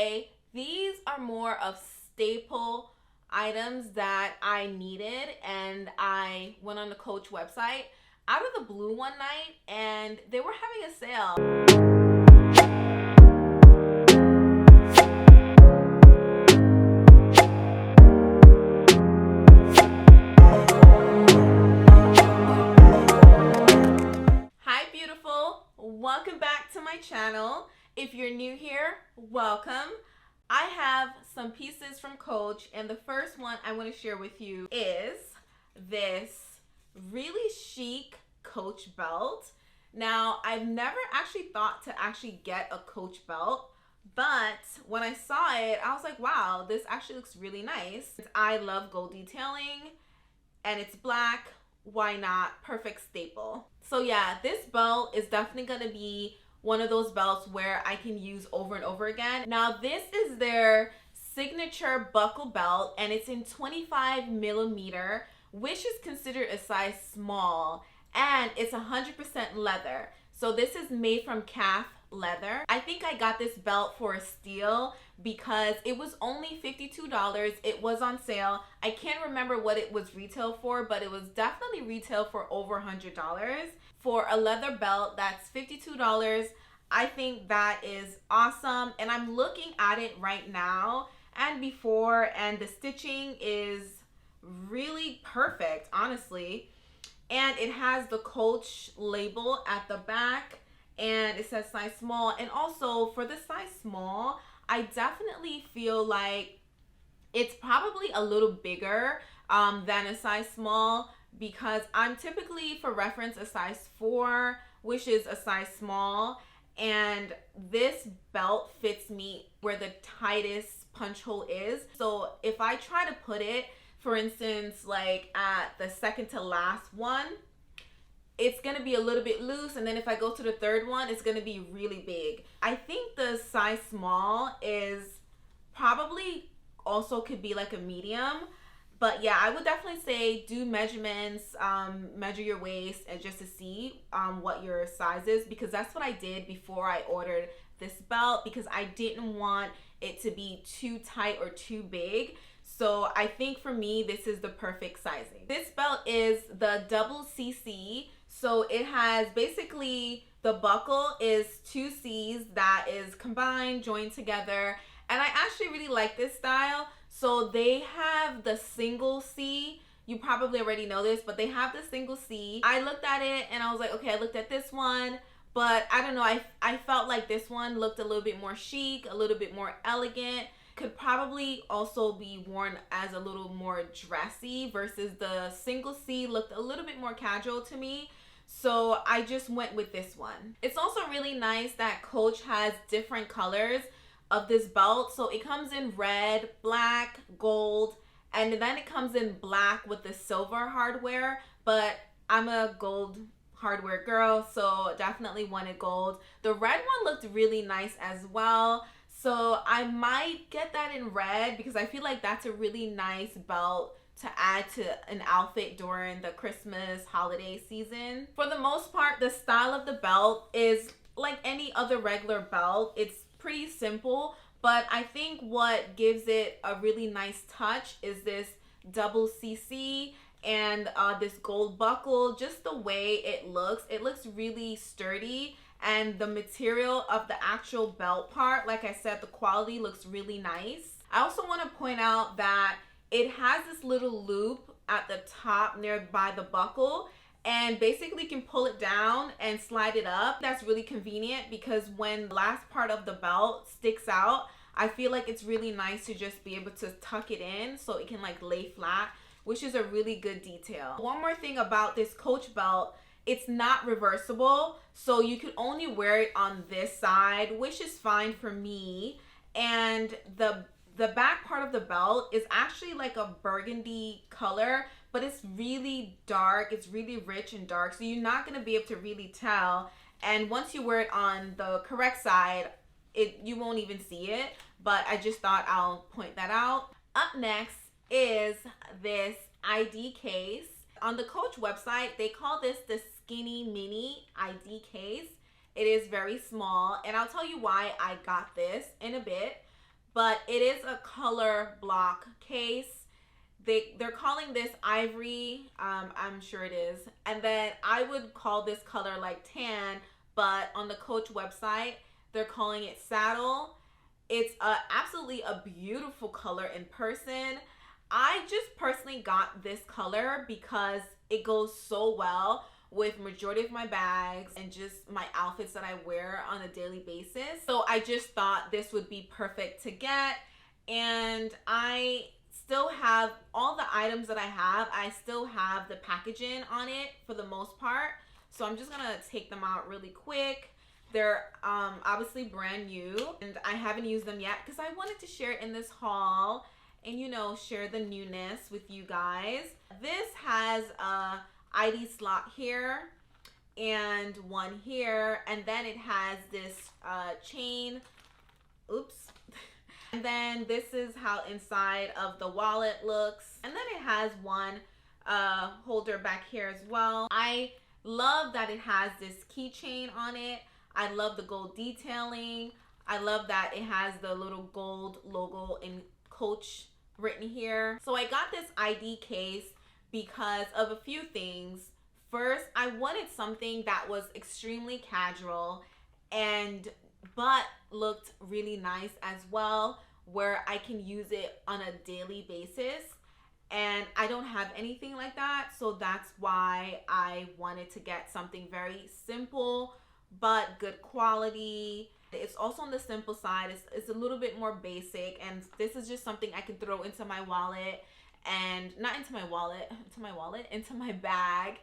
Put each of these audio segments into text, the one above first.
say these are more of staple items that I needed, and I went on the Coach website out of the blue one night and they were having a sale. Hi beautiful, welcome back to my channel. If you're new here, welcome. I have some pieces from Coach, and the first one I want to share with you is this really chic Coach belt. Now, I've never actually thought to actually get a Coach belt, but when I saw it, I was like, wow, this actually looks really nice. I love gold detailing, and it's black. Why not? Perfect staple. So yeah, this belt is definitely gonna be one of those belts where I can use over and over again. Now, this is their signature buckle belt, and it's in 25 millimeter, which is considered a size small, and it's 100% leather. So this is made from calf leather. I think I got this belt for a steal because it was only $52. It was on sale. I can't remember what it was retail for, but it was definitely retail for over $100. For a leather belt that's $52, I think that is awesome. And I'm looking at it right now and before, and the stitching is really perfect, honestly. And it has the Coach label at the back, and it says size small. And also for the size small, I definitely feel like it's probably a little bigger than a size small, because I'm typically, for reference, a size 4, which is a size small, and this belt fits me where the tightest punch hole is. So if I try to put it, for instance, like at the second to last one, it's going to be a little bit loose, and then if I go to the third one, it's going to be really big. I think the size small is probably also could be like a medium, but yeah, I would definitely say do measurements, measure your waist, and just to see what your size is, because that's what I did before I ordered this belt, because I didn't want it to be too tight or too big. So I think for me, this is the perfect sizing. This belt is the double CC. So it has basically, the buckle is 2 C's that is combined, joined together. And I actually really like this style. So they have the single C. You probably already know this, but they have the single C. I looked at it and I was like, okay, I looked at this one, but I don't know. I felt like this one looked a little bit more chic, a little bit more elegant. Could probably also be worn as a little more dressy, versus the single C looked a little bit more casual to me. So I just went with this one. It's also really nice that Coach has different colors of this belt. So it comes in red, black, gold, and then it comes in black with the silver hardware, but I'm a gold hardware girl, so definitely wanted gold. The red one looked really nice as well. So I might get that in red, because I feel like that's a really nice belt to add to an outfit during the Christmas holiday season. For the most part, the style of the belt is like any other regular belt. It's pretty simple, but I think what gives it a really nice touch is this double CC and this gold buckle. Just the way it looks really sturdy. And the material of the actual belt part, like I said, the quality looks really nice. I also want to point out that it has this little loop at the top nearby the buckle, and basically you can pull it down and slide it up. That's really convenient, because when the last part of the belt sticks out, I feel like it's really nice to just be able to tuck it in so it can like lay flat, which is a really good detail. One more thing about this Coach belt, it's not reversible, so you can only wear it on this side, which is fine for me. And the back part of the belt is actually like a burgundy color, but it's really dark. It's really rich and dark, so you're not going to be able to really tell. And once you wear it on the correct side, you won't even see it. But I just thought I'll point that out. Up next is this ID case. On the Coach website, they call this the skinny mini ID case. It is very small, and I'll tell you why I got this in a bit. but it is a color block case. They're calling this ivory. I'm sure it is. And then I would call this color like tan, but on the Coach website, they're calling it saddle. It's absolutely a beautiful color in person. I just personally got this color because it goes so well with majority of my bags and just my outfits that I wear on a daily basis. So I just thought this would be perfect to get. And I still have all the items that I still have the packaging on it for the most part. So I'm just gonna take them out really quick. They're obviously brand new and I haven't used them yet because I wanted to share it in this haul and, you know, share the newness with you guys. This has a ID slot here and one here, and then it has this chain. Oops. And then this is how inside of the wallet looks, and then it has one holder back here as well. I love that it has this keychain on it. I love the gold detailing. I love that it has the little gold logo in Coach written here. So I got this ID case because of a few things. First, I wanted something that was extremely casual but looked really nice as well, where I can use it on a daily basis. And I don't have anything like that, so that's why I wanted to get something very simple but good quality. It's also on the simple side. It's a little bit more basic, and this is just something I can throw into my wallet, and not into my wallet, into my bag,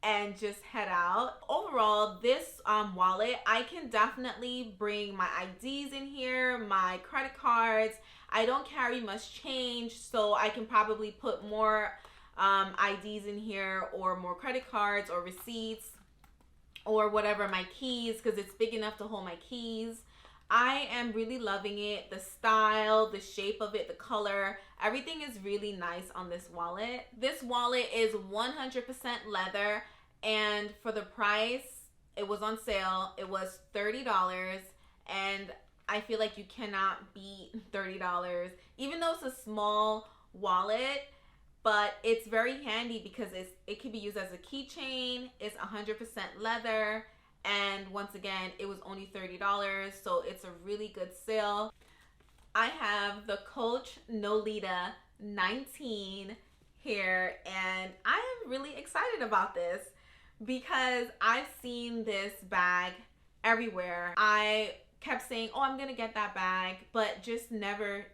and just head out. Overall, this wallet, I can definitely bring my IDs in here, my credit cards. I don't carry much change, so I can probably put more IDs in here, or more credit cards or receipts, or whatever, my keys, because it's big enough to hold my keys. I am really loving it. The style, the shape of it, the color, everything is really nice on this wallet. This wallet is 100% leather, and for the price, it was on sale. It was $30, and I feel like you cannot beat $30, even though it's a small wallet. But it's very handy because it can be used as a keychain. It's 100% leather. And once again, it was only $30. So it's a really good sale. I have the Coach Nolita 19 here. And I am really excited about this because I've seen this bag everywhere. I kept saying, oh, I'm going to get that bag, but just never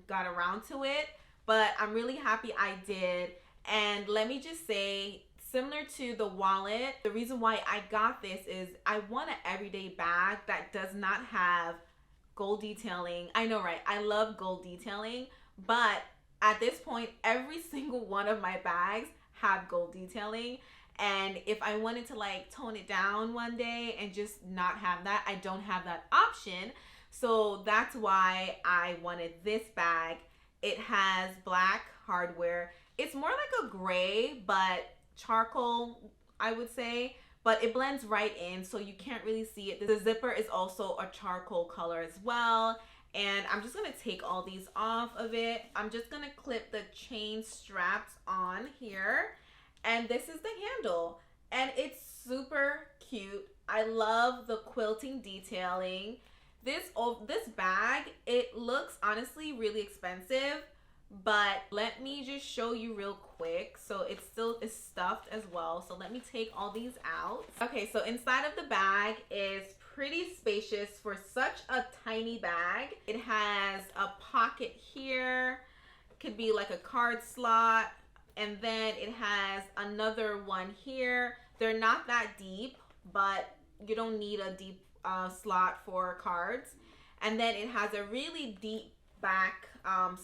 got around to it. But I'm really happy I did. And let me just say, similar to the wallet, the reason why I got this is I want an everyday bag that does not have gold detailing. I know, right? I love gold detailing, but at this point, every single one of my bags have gold detailing. And if I wanted to like tone it down one day and just not have that, I don't have that option. So that's why I wanted this bag. It has black hardware. It's more like a gray, but charcoal, I would say, but it blends right in, so you can't really see it. The zipper is also a charcoal color as well. And I'm just gonna take all these off of it. I'm just gonna clip the chain straps on here. And this is the handle. And it's super cute. I love the quilting detailing. This bag, it looks honestly really expensive, but let me just show you real quick. So it still is stuffed as well. So let me take all these out. Okay, so inside of the bag is pretty spacious for such a tiny bag. It has a pocket here. It could be like a card slot. And then it has another one here. They're not that deep, but you don't need a deep slot for cards. And then it has a really deep back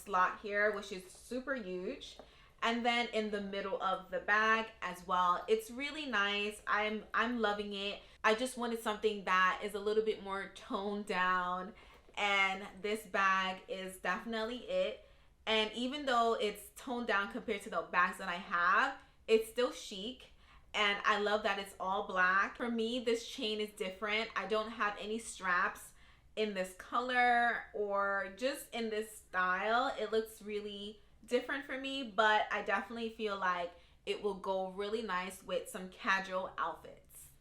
slot here, which is super huge. And then in the middle of the bag as well. It's really nice. I'm loving it. I just wanted something that is a little bit more toned down, and this bag is definitely it. And even though it's toned down compared to the bags that I have, it's still chic. And I love that it's all black. For me, this chain is different. I don't have any straps. in this color or just in this style. It looks really different for me, but I definitely feel like it will go really nice with some casual outfits.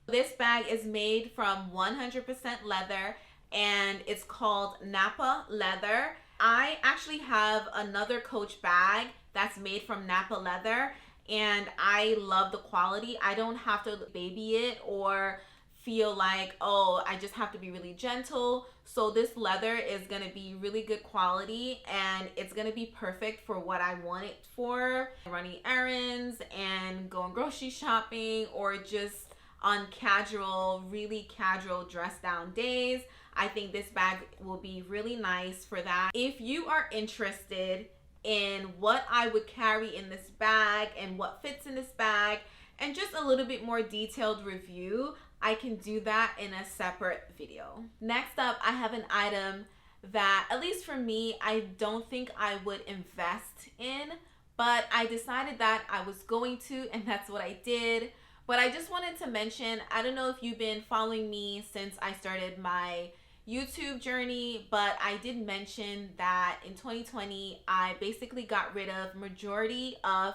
This bag is made from 100% leather and it's called Napa leather. I actually have another Coach bag that's made from Napa leather and I love the quality. I don't have to baby it or feel like, oh, I just have to be really gentle. So this leather is gonna be really good quality and it's gonna be perfect for what I want it for. Running errands and going grocery shopping or just on casual, really casual dress down days. I think this bag will be really nice for that. If you are interested in what I would carry in this bag and what fits in this bag and just a little bit more detailed review, I can do that in a separate video. Next up, I have an item that, at least for me, I don't think I would invest in, but I decided that I was going to, and that's what I did. But I just wanted to mention, I don't know if you've been following me since I started my YouTube journey, but I did mention that in 2020, I basically got rid of majority of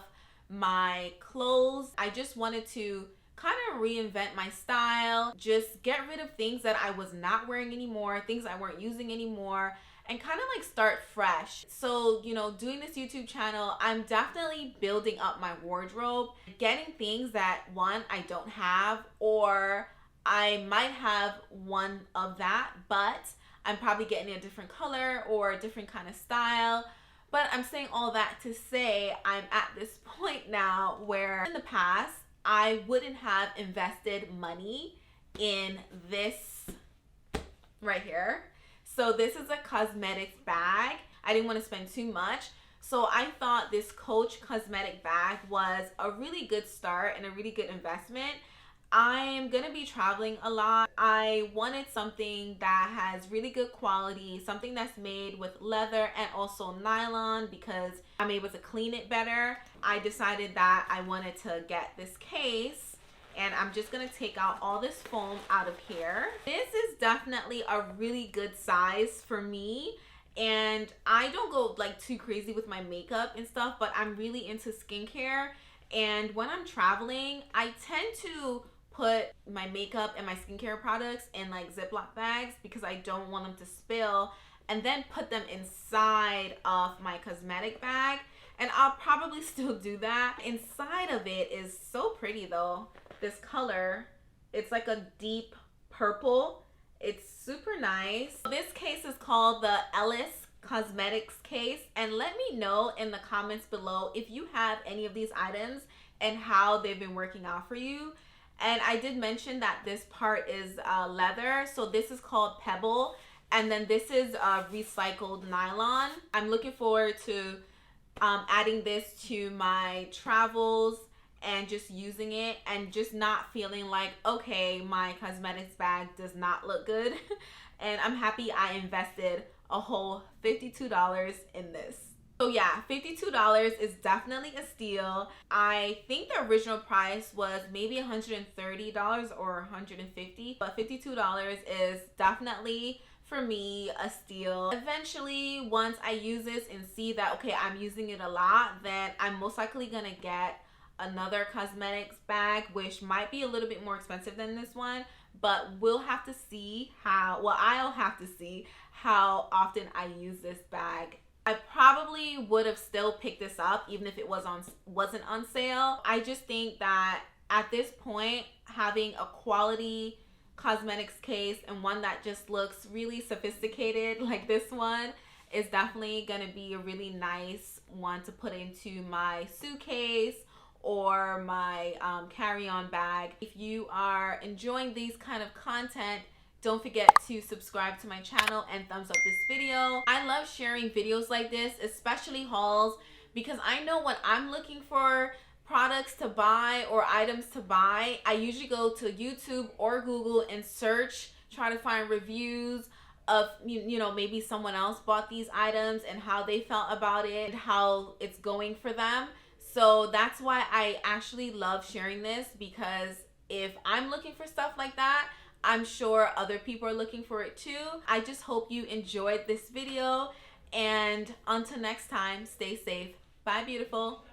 my clothes. I just wanted to kind of reinvent my style, just get rid of things that I was not wearing anymore, things I weren't using anymore, and kind of like start fresh. So, you know, doing this YouTube channel, I'm definitely building up my wardrobe, getting things that one, I don't have, or I might have one of that, but I'm probably getting a different color or a different kind of style. But I'm saying all that to say I'm at this point now where in the past, I wouldn't have invested money in this right here. So this is a cosmetics bag. I didn't want to spend too much. So I thought this Coach cosmetic bag was a really good start and a really good investment. I'm going to be traveling a lot. I wanted something that has really good quality, something that's made with leather and also nylon because I'm able to clean it better. I decided that I wanted to get this case and I'm just going to take out all this foam out of here. This is definitely a really good size for me. And I don't go like too crazy with my makeup and stuff, but I'm really into skincare. And when I'm traveling, I tend to put my makeup and my skincare products in like Ziploc bags because I don't want them to spill, and then put them inside of my cosmetic bag. And I'll probably still do that. Inside of it is so pretty though. This color, it's like a deep purple. It's super nice. This case is called the Ellis Cosmetics case, and let me know in the comments below if you have any of these items and how they've been working out for you. And I did mention that this part is leather, so this is called Pebble, and then this is recycled nylon. I'm looking forward to adding this to my travels and just using it and just not feeling like, okay, my cosmetics bag does not look good. And I'm happy I invested a whole $52 in this. So yeah, $52 is definitely a steal. I think the original price was maybe $130 or $150, but $52 is definitely, for me, a steal. Eventually, once I use this and see that, okay, I'm using it a lot, then I'm most likely gonna get another cosmetics bag, which might be a little bit more expensive than this one, but we'll have to see how, well, I'll have to see how often I use this bag. I probably would have still picked this up even if it wasn't on sale. I just think that at this point, having a quality cosmetics case and one that just looks really sophisticated like this one is definitely going to be a really nice one to put into my suitcase or my carry-on bag. If you are enjoying these kind of content, don't forget to subscribe to my channel and thumbs up this video. I love sharing videos like this, especially hauls, because I know when I'm looking for products to buy or items to buy, I usually go to YouTube or Google and search, try to find reviews of, you know, maybe someone else bought these items and how they felt about it and how it's going for them. So that's why I actually love sharing this, because if I'm looking for stuff like that, I'm sure other people are looking for it too. I just hope you enjoyed this video, and until next time, stay safe. Bye, beautiful.